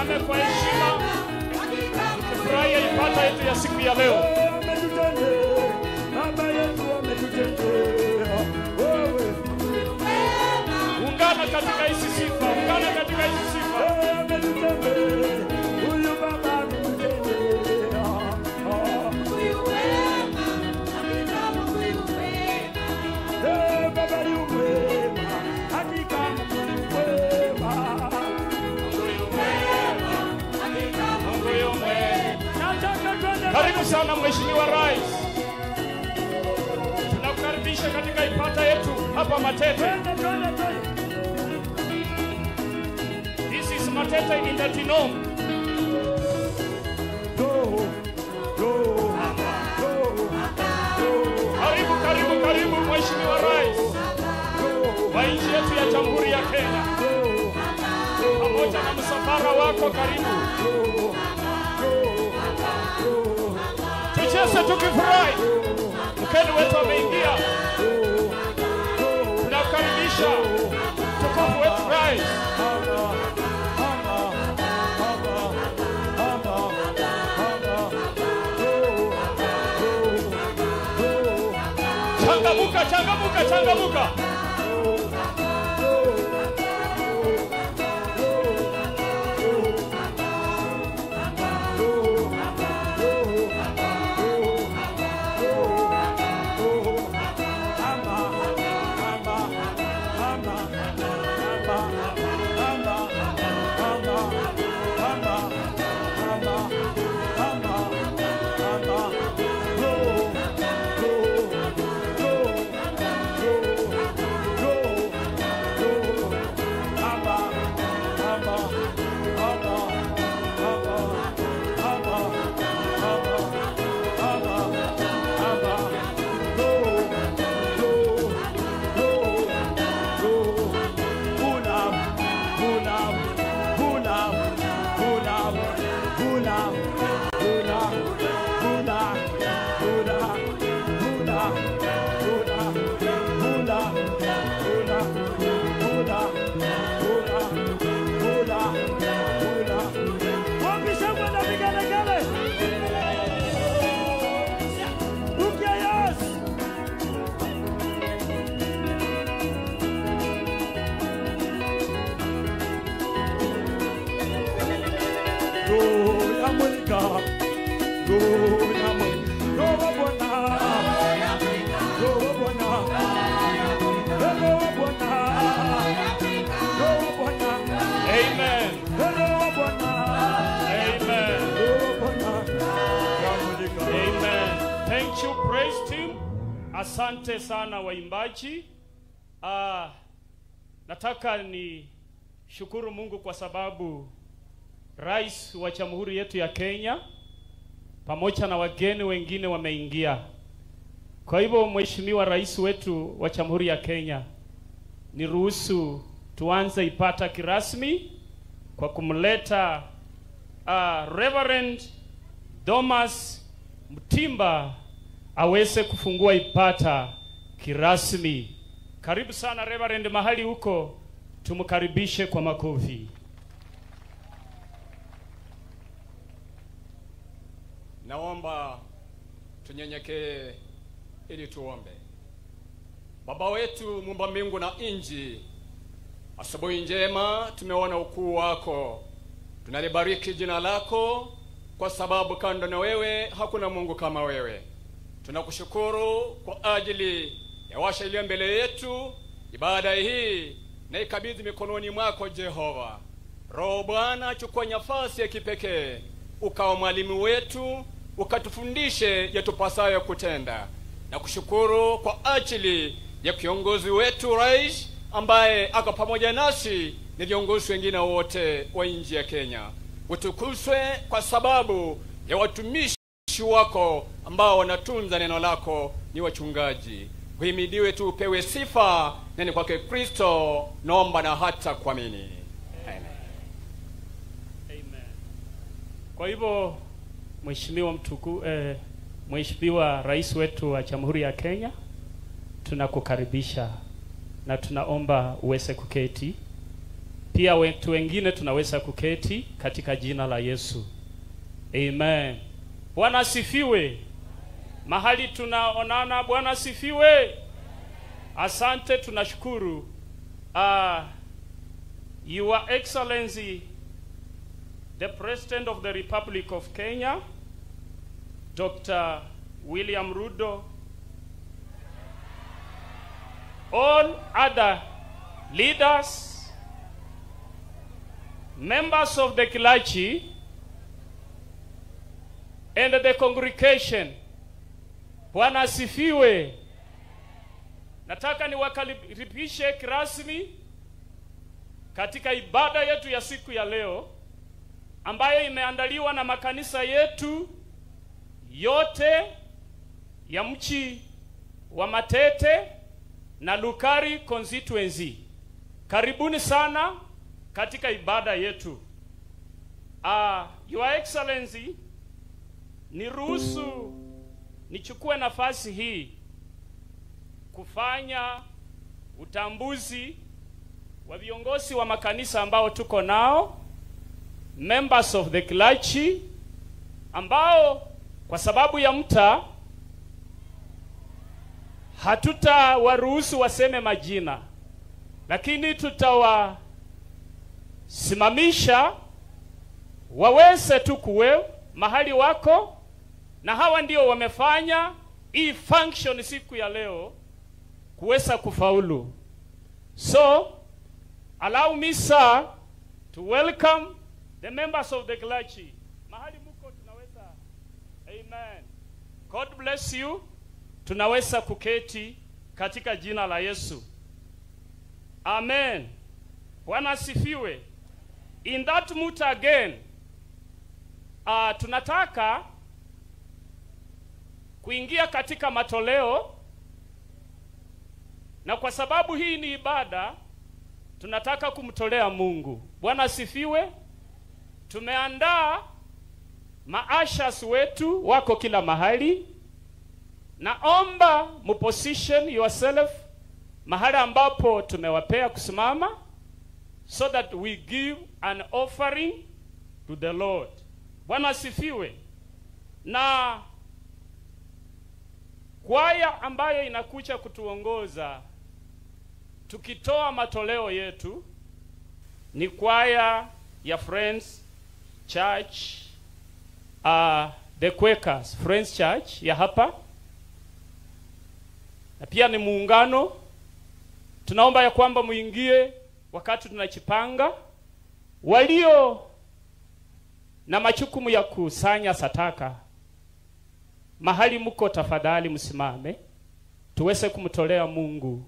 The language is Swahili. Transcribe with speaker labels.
Speaker 1: tusimame kwa heshima tufurahie ibada yetu ya siku ya leo. Ungana katika hizi sifa, ungana katika hizi sifa. Karibu sana Mheshimiwa Rais. Tunakukaribisha katika ibada yetu hapa Matete. This is Matete in the Tinom. Karibu Mheshimiwa Rais wa nchi yetu ya Jamhuri ya Kenya. Pamoja na msafara wako karibu. Tucheze tukifurahi. Mkeni wetu ameingia. Tunakaribisha tukufu wetu Rais. Changamuka. Asante sana waimbaji. Nataka ni shukuru Mungu kwa sababu Rais wa Jamhuri yetu ya Kenya pamoja na wageni wengine wameingia. Kwa hivyo Mheshimiwa Rais wetu wa Jamhuri ya Kenya, niruhusu tuanze ibada kirasmi kwa kumleta Reverend Thomas Mutimba aweze kufungua ibada kirasmi. Karibu sana Reverend mahali huko, tumkaribishe kwa makofi.
Speaker 2: Naomba tunyenyekee ili tuombe. Baba wetu Muumba mbingu na nchi, asubuhi njema tumeona ukuu wako. Tunalibariki jina lako kwa sababu kando na wewe hakuna Mungu kama wewe. Tunakushukuru kwa ajili ya washa iliyo mbele yetu. Ibada hii na ikabidhi mikononi mwako Jehova. Roho Bwana, chukua nafasi ya kipekee, ukawa mwalimu wetu, ukatufundishe yatupasayo kutenda. Na kushukuru kwa ajili ya kiongozi wetu Rais ambaye ako pamoja nasi na viongozi wengine wote wa nchi ya Kenya. Utukuzwe kwa sababu ya watumishi wako ambao wanatunza neno lako, ni wachungaji. Uhimidiwe tu, upewe sifa, na ni kwake Kristo naomba na hata kuamini. Amen.
Speaker 1: Amen. Kwa hivyo Mheshimiwa Rais wetu wa Jamhuri ya Kenya, tunakukaribisha na tunaomba uweze kuketi. Pia watu wengine tunaweza kuketi katika jina la Yesu. Amen. Bwana asifiwe. Mahali tunaonana, Bwana asifiwe. Asante, tunashukuru. Your Excellency, the President of the Republic of Kenya, Dr. William Ruto, all other leaders, members of the clergy, and the congregation. Bwana asifiwe. Nataka niwakaribishe kirasmi katika ibada yetu ya siku ya leo ambayo imeandaliwa na makanisa yetu yote ya mchi wa Matete na Lukari constituency. Karibuni sana katika ibada yetu. Your Excellency, niruhusu nichukue nafasi hii kufanya utambuzi wa viongozi wa makanisa ambao tuko nao, members of the clergy, ambao kwa sababu ya muda hatutawaruhusu waseme majina, lakini tutawasimamisha waweze tu kuwe mahali wako, na hawa ndio wamefanya hii function siku ya leo kuweza kufaulu. So allow me, sir, to welcome the members of the clergy. Mahali muko tunaweza. Amen. God bless you. Tunaweza kuketi katika jina la Yesu. Amen. Bwana asifiwe. In that mood again, tunataka kuingia katika matoleo, na kwa sababu hii ni ibada, tunataka kumtolea Mungu. Bwana asifiwe. Tumeandaa maashas wetu wako kila mahali. Naomba muposition yourself mahali ambapo tumewapea kusimama, so that we give an offering to the Lord. Bwana asifiwe. Na kwaya ambayo inakuja kutuongoza tukitoa matoleo yetu ni kwaya ya Friends Church, the Quakers Friends Church ya hapa, na pia ni muungano. Tunaomba ya kwamba muingie wakati tunachipanga. Walio na majukumu ya kusanya sadaka, mahali mko tafadhali msimame tuweze kumtolea Mungu